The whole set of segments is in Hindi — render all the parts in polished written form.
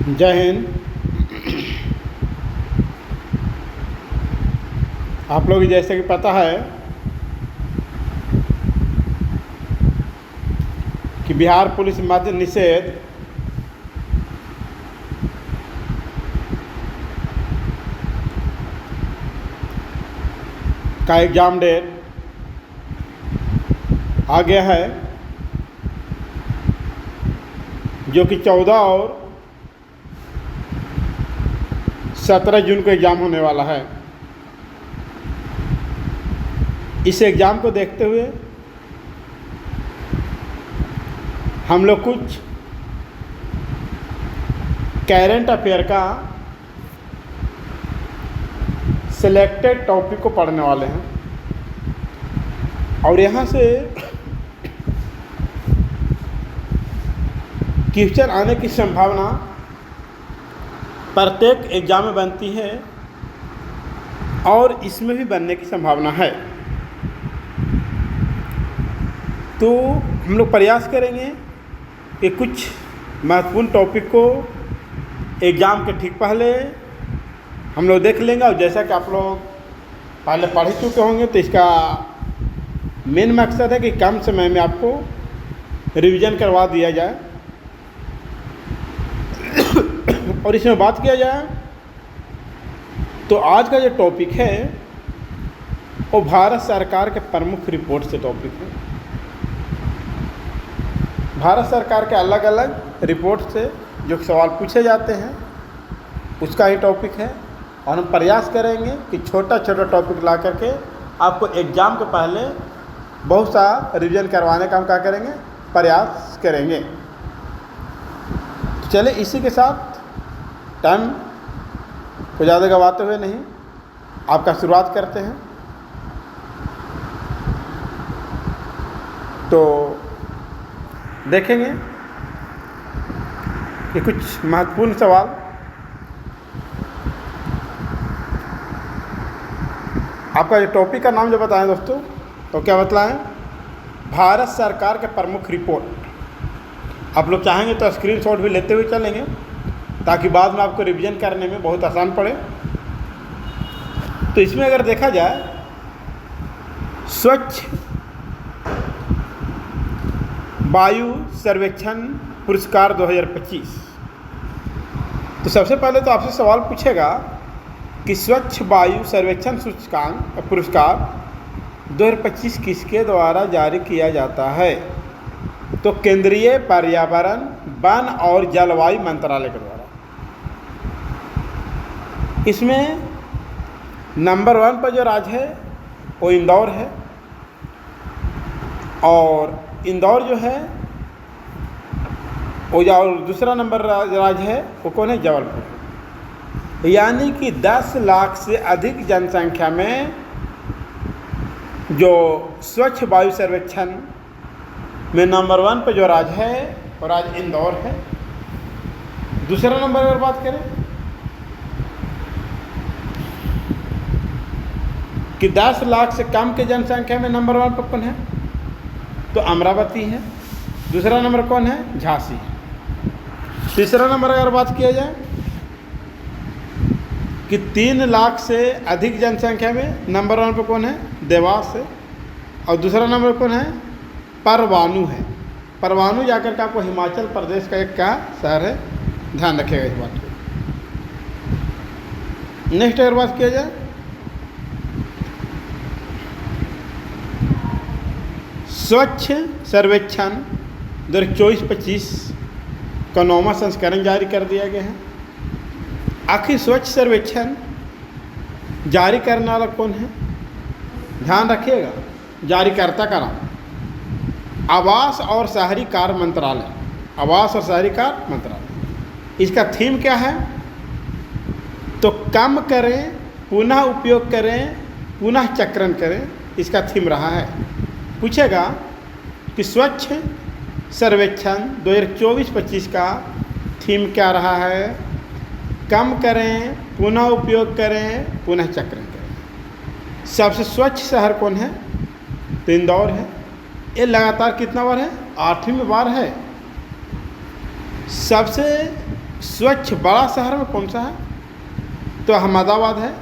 जय हिंद। आप लोग जैसे कि पता है कि बिहार पुलिस मद्य निषेध का एग्ज़ाम डेट आ गया है, जो कि 14 और 17 जून को एग्ज़ाम होने वाला है। इस एग्ज़ाम को देखते हुए हम लोग कुछ करेंट अफेयर का सिलेक्टेड टॉपिक को पढ़ने वाले हैं और यहाँ से क्वेश्चन आने की संभावना प्रत्येक एग्ज़ाम में बनती है और इसमें भी बनने की संभावना है। तो हम लोग प्रयास करेंगे कि कुछ महत्वपूर्ण टॉपिक को एग्ज़ाम के ठीक पहले हम लोग देख लेंगे, और जैसा कि आप लोग पहले पढ़ चुके होंगे तो इसका मेन मकसद है कि कम समय में आपको रिवीजन करवा दिया जाए और इसमें बात किया जाए तो आज का जो टॉपिक है वो भारत सरकार के प्रमुख रिपोर्ट से टॉपिक है। भारत सरकार के अलग अलग रिपोर्ट से जो सवाल पूछे जाते हैं उसका ही टॉपिक है, और हम प्रयास करेंगे कि छोटा छोटा टॉपिक ला करके आपको एग्ज़ाम के पहले बहुत सा रिवीजन करवाने का हम क्या करेंगे, प्रयास करेंगे। तो चलिए इसी के साथ टाइम को ज़्यादा गवाते हुए नहीं आपका शुरुआत करते हैं। तो देखेंगे कि कुछ महत्वपूर्ण सवाल आपका जो टॉपिक का नाम जो बताएं दोस्तों, तो क्या बतलाएं? भारत सरकार के प्रमुख रिपोर्ट। आप लोग चाहेंगे तो स्क्रीनशॉट भी लेते हुए चलेंगे ताकि बाद में आपको रिवीजन करने में बहुत आसान पड़े। तो इसमें अगर देखा जाए स्वच्छ वायु सर्वेक्षण पुरस्कार 2025, तो सबसे पहले तो आपसे सवाल पूछेगा कि स्वच्छ वायु सर्वेक्षण सूचकांक पुरस्कार 2025 किसके द्वारा जारी किया जाता है? तो केंद्रीय पर्यावरण वन और जलवायु मंत्रालय के द्वारा। इसमें नंबर 1 पर जो राज्य है वो इंदौर है, और इंदौर जो है वो, और दूसरा नंबर राज्य है वो कौन है? जबलपुर। यानी कि 10 लाख से अधिक जनसंख्या में जो स्वच्छ वायु सर्वेक्षण में नंबर 1 पर जो राज्य है वो राज्य इंदौर है। दूसरा नंबर अगर बात करें कि 10 लाख से कम के जनसंख्या में नंबर 1 पर कौन है? तो अमरावती है। दूसरा नंबर कौन है? झांसी है। तीसरा नंबर अगर बात किया जाए कि 3 लाख से अधिक जनसंख्या में नंबर 1 पर कौन है? देवास है। और दूसरा नंबर कौन है? परवाणु है। परवाणु जाकर के आपको हिमाचल प्रदेश का एक क्या शहर है, ध्यान रखिएगा इस बात को। नेक्स्ट अगर बात किया जाए स्वच्छ सर्वेक्षण 2024-25 का 9वां संस्करण जारी कर दिया गया है। आखिर स्वच्छ सर्वेक्षण जारी करने वाला कौन है? ध्यान रखिएगा, जारीकर्ता का नाम आवास और शहरी कार्य मंत्रालय। आवास और शहरी कार्य मंत्रालय। इसका थीम क्या है? तो कम करें, पुनः उपयोग करें, पुनः चक्रण करें, इसका थीम रहा है। पूछेगा कि स्वच्छ सर्वेक्षण 2024-25 का थीम क्या रहा है? कम करें, पुनः उपयोग करें, पुनः चक्रण करें। सबसे स्वच्छ शहर कौन है? तो इंदौर है। ये लगातार कितना बार है? 8वीं बार है। सबसे स्वच्छ बड़ा शहर में कौन सा है? तो अहमदाबाद है,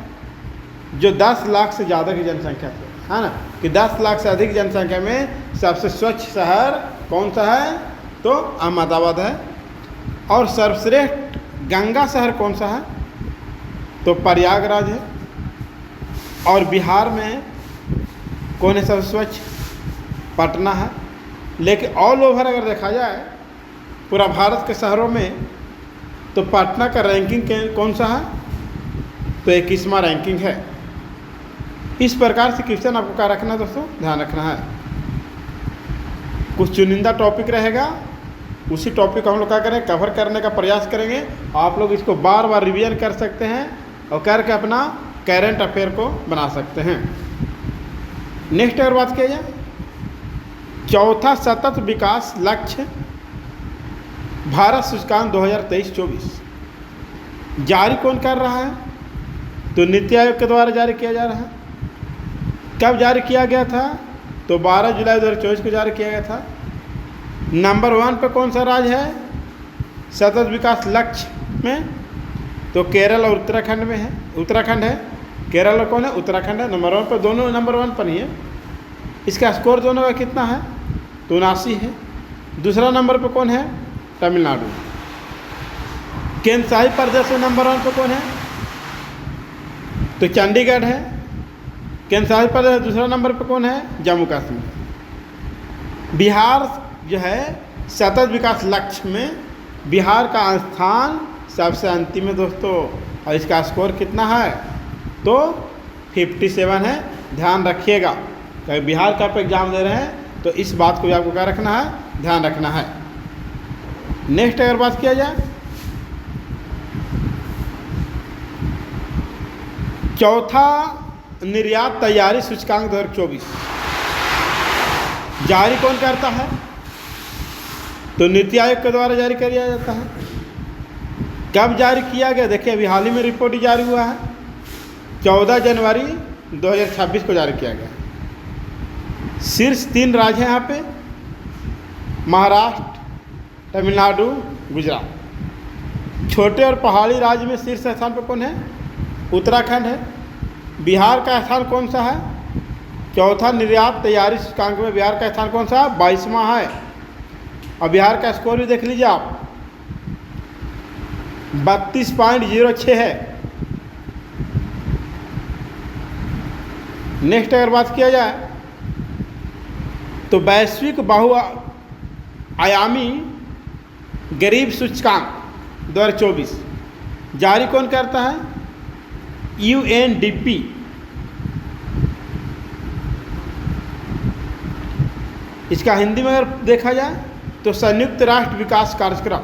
जो 10 लाख से ज़्यादा की जनसंख्या है ना, कि 10 लाख से अधिक जनसंख्या में सबसे स्वच्छ शहर कौन सा है? तो अहमदाबाद है। और सर्वश्रेष्ठ गंगा शहर कौन सा है? तो प्रयागराज है। और बिहार में कौन है सबसे स्वच्छ? पटना है। लेकिन ऑल ओवर अगर देखा जाए पूरा भारत के शहरों में, तो पटना का रैंकिंग कौन सा है? तो 21वां रैंकिंग है। इस प्रकार से क्वेश्चन आपको क्या रखना है दोस्तों? ध्यान रखना है। कुछ चुनिंदा टॉपिक रहेगा, उसी टॉपिक को हम लोग क्या करें, कवर करने का प्रयास करेंगे। आप लोग इसको बार बार रिवीजन कर सकते हैं और करके अपना करंट अफेयर को बना सकते हैं। नेक्स्ट अगर बात किया जाए, चौथा सतत विकास लक्ष्य भारत सूचकांक 2023-24 जारी कौन कर रहा है? तो नीति आयोग के द्वारा जारी किया जा रहा है। कब जारी किया गया था? तो 12 जुलाई 2024 को जारी किया गया था। नंबर 1 पे कौन सा राज्य है सतत विकास लक्ष्य में? तो केरल और उत्तराखंड में है। उत्तराखंड है। केरल और कौन है? उत्तराखंड है। नंबर 1 पर, दोनों नंबर 1 पर ही है। इसका स्कोर दोनों का कितना है? तो 79 है। दूसरा नंबर पर कौन है? तमिलनाडु। केंद्र शासित प्रदेश में नंबर 1 पर कौन है? तो चंडीगढ़ है। केंद्र शासित प्रदेश दूसरा नंबर पर कौन है? जम्मू कश्मीर। बिहार जो है सतत विकास लक्ष्य में, बिहार का स्थान सबसे अंतिम है दोस्तों। और इसका स्कोर कितना है? तो 57 है। ध्यान रखिएगा, कहीं बिहार का आप एग्जाम दे रहे हैं तो इस बात को भी आपको क्या रखना है? ध्यान रखना है। नेक्स्ट अगर बात किया जाए, चौथा निर्यात तैयारी सूचकांक 2024 जारी कौन करता है? तो नीति आयोग के द्वारा जारी किया जाता है। कब जारी किया गया? देखिए अभी हाल ही में रिपोर्ट जारी हुआ है, 14 जनवरी 2026 को जारी किया गया। शीर्ष 3 राज्य हैं यहाँ पे, महाराष्ट्र, तमिलनाडु, गुजरात। छोटे और पहाड़ी राज्य में शीर्ष स्थान पर कौन है? उत्तराखंड है। बिहार का स्थान कौन सा है? चौथा निर्यात तैयारी सूचकांक में बिहार का स्थान कौन सा है? 22वां है। और बिहार का स्कोर भी देख लीजिए आप, 32.06 है। नेक्स्ट अगर बात किया जाए, तो वैश्विक बहुआयामी गरीब सूचकांक 2024 जारी कौन करता है? UNDP। इसका हिंदी में अगर देखा जाए तो संयुक्त राष्ट्र विकास कार्यक्रम,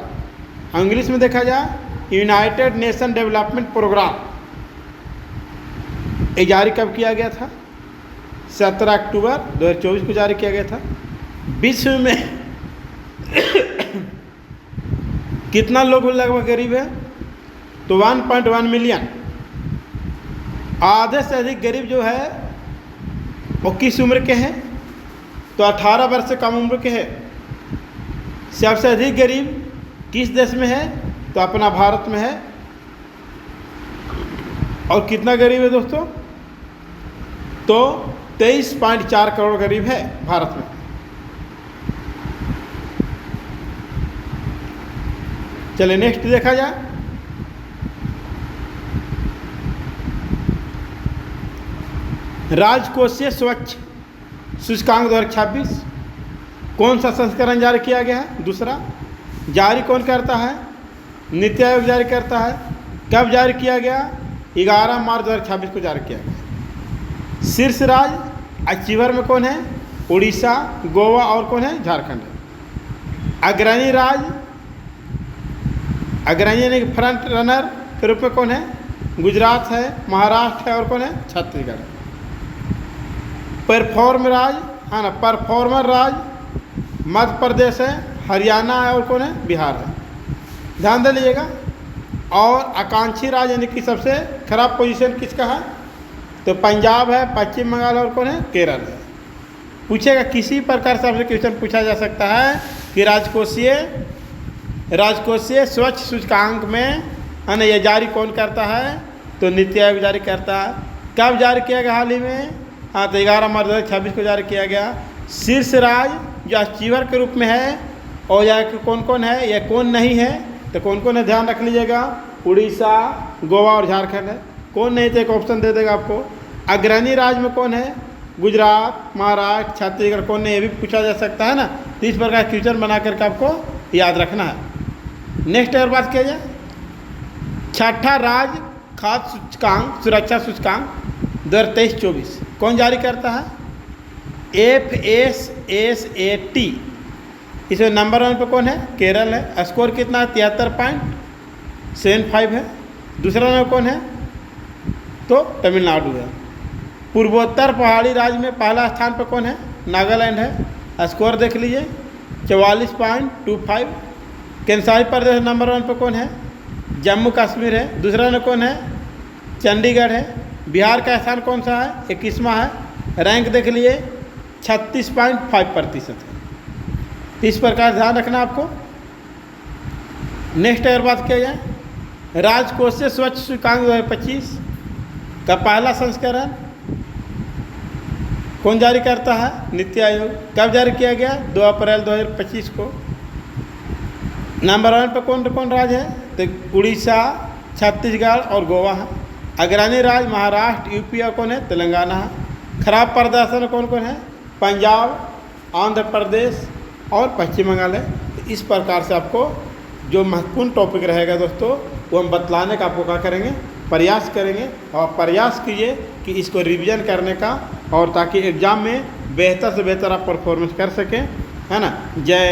इंग्लिश में देखा जाए यूनाइटेड नेशन डेवलपमेंट प्रोग्राम। ये जारी कब किया गया था? 17 अक्टूबर 2024 को जारी किया गया था। विश्व में कितना लोग लगभग गरीब है? तो 1.1 मिलियन। आधे से अधिक गरीब जो है वो किस उम्र के हैं? तो 18 वर्ष से कम उम्र के हैं। सबसे अधिक गरीब किस देश में है? तो अपना भारत में है। और कितना गरीब है दोस्तों? तो 23.4 करोड़ गरीब है भारत में। चलिए नेक्स्ट देखा जाए, राजकोषीय स्वच्छ सूचकांक 2026 कौन सा संस्करण जारी किया गया है? दूसरा। जारी कौन करता है? नीति आयोग जारी करता है। कब जारी किया गया? 11 मार्च 2026 को जारी किया गया। शीर्ष राज्य अचीवर में कौन है? उड़ीसा, गोवा और कौन है? झारखंड है। अग्रणी राज्य, अग्रणी यानी फ्रंट रनर के रूप में कौन है? गुजरात है, महाराष्ट्र है और कौन है? छत्तीसगढ़ है। परफॉर्म राज्य है ना, परफॉर्मर राज्य मध्य प्रदेश है, हरियाणा है और कौन है? बिहार है। ध्यान दे लीजिएगा। और आकांक्षी राज्य यानी कि सबसे खराब पोजीशन किसका है? तो पंजाब है, पश्चिम बंगाल और कौन है? केरल है। पूछेगा किसी प्रकार से आपसे क्वेश्चन पूछा जा सकता है कि राजकोषीय राजकोषीय स्वच्छ सूचकांक में ये जारी कौन करता है? तो नीति आयोग जारी करता है। कब जारी किया गया? हाल ही में, हाँ, तो 11 मार्च 2026 को जारी किया गया। शीर्ष राज्य जो अचीवर के रूप में है और यहाँ कौन कौन है, या कौन नहीं है, तो कौन कौन है ध्यान रख लीजिएगा। उड़ीसा, गोवा और झारखंड है। कौन नहीं तो एक ऑप्शन दे देगा आपको। अग्रणी राज्य में कौन है? गुजरात, महाराष्ट्र, छत्तीसगढ़। कौन नहीं, ये भी पूछा जा सकता है ना। तो इस प्रकार क्वेश्चन बना करके आपको याद रखना है। नेक्स्ट और बात किया जाए, छठा राज्य खाद्य सूचकांक, सुरक्षा सूचकांक 2023-24 कौन जारी करता है? FSSAT। इसमें नंबर 1 पे कौन है? केरल है। स्कोर कितना है? 73.75 है। दूसरा नंबर कौन है? तो तमिलनाडु है। पूर्वोत्तर पहाड़ी राज्य में पहला स्थान पर कौन है? नागालैंड है। स्कोर देख लीजिए 44.25। केंद्रशासित प्रदेश नंबर 1 पर कौन है? जम्मू कश्मीर है। दूसरा नंबर कौन है? चंडीगढ़ है। बिहार का स्थान कौन सा है? 21वां है। रैंक देख लिए 36.5% है। इस प्रकार ध्यान रखना आपको। नेक्स्ट और बात किया जाए, राजकोषीय स्वच्छ सूचकांक 2025 का पहला संस्करण कौन जारी करता है? नीति आयोग। कब जारी किया गया? 2 अप्रैल 2025 को। नंबर 1 पर कौन कौन राज्य है? तो उड़ीसा, छत्तीसगढ़ और गोवा है। अग्रणी राज्य महाराष्ट्र, यूपी और कौन है? तेलंगाना है। खराब प्रदर्शन कौन कौन है? पंजाब, आंध्र प्रदेश और पश्चिम बंगाल है। तो इस प्रकार से आपको जो महत्वपूर्ण टॉपिक रहेगा दोस्तों, वो हम बतलाने का आपको क्या करेंगे? प्रयास करेंगे। और प्रयास कीजिए कि इसको रिवीजन करने का, और ताकि एग्ज़ाम में बेहतर से बेहतर आप परफॉर्मेंस कर सकें, है ना। जय